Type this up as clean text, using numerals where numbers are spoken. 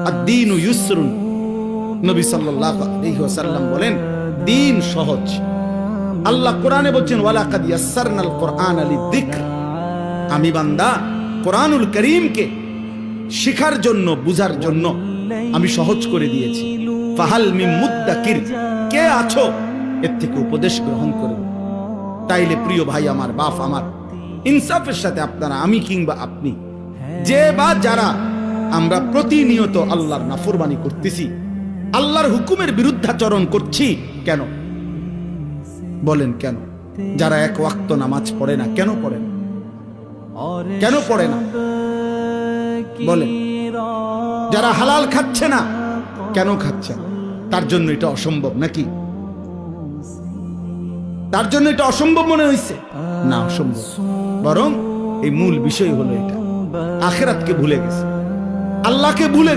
আদ-দীনু ইউসরুন। নবী সাল্লাল্লাহু আলাইহি ওয়াসাল্লাম বলেন দ্বীন সহজ। আল্লাহ কোরআনে বলছেন ওয়ালাকাদ ইয়াসসারনাল কুরআনা লিযিকর। আমি বান্দা কোরআনুল কারীমকে শিখার জন্য, বুঝার জন্য আমি সহজ করে দিয়েছি। ফাহাল মিন মুদ্দাকির, কে আছো এর থেকে উপদেশ গ্রহণ করবে? তাইলে প্রিয় ভাই আমার, বাপ আমার, ইনসাফের সাথে আপনারা, আমি কিংবা আপনি, যে বা যারা আমরা প্রতিনিয়ত আল্লাহর নাফরমানি করতেছি, আল্লাহর হুকুমের বিরুদ্ধাচরণ করছি, কেন বলেন? কেন? যারা এক ওয়াক্ত নামাজ পড়ে না, কেন পড়ে না? কেন পড়ে না বলেন? যারা হালাল খাচ্ছে না, কেন খাচ্ছে না? তার জন্য এটা অসম্ভব নাকি? তার জন্য এটা অসম্ভব মনে হয়েছে? না, অসম্ভব। বরং এই মূল বিষয় হলো এটা, আখিরাতকে ভুলে গেছে, আল্লাহকে ভুলে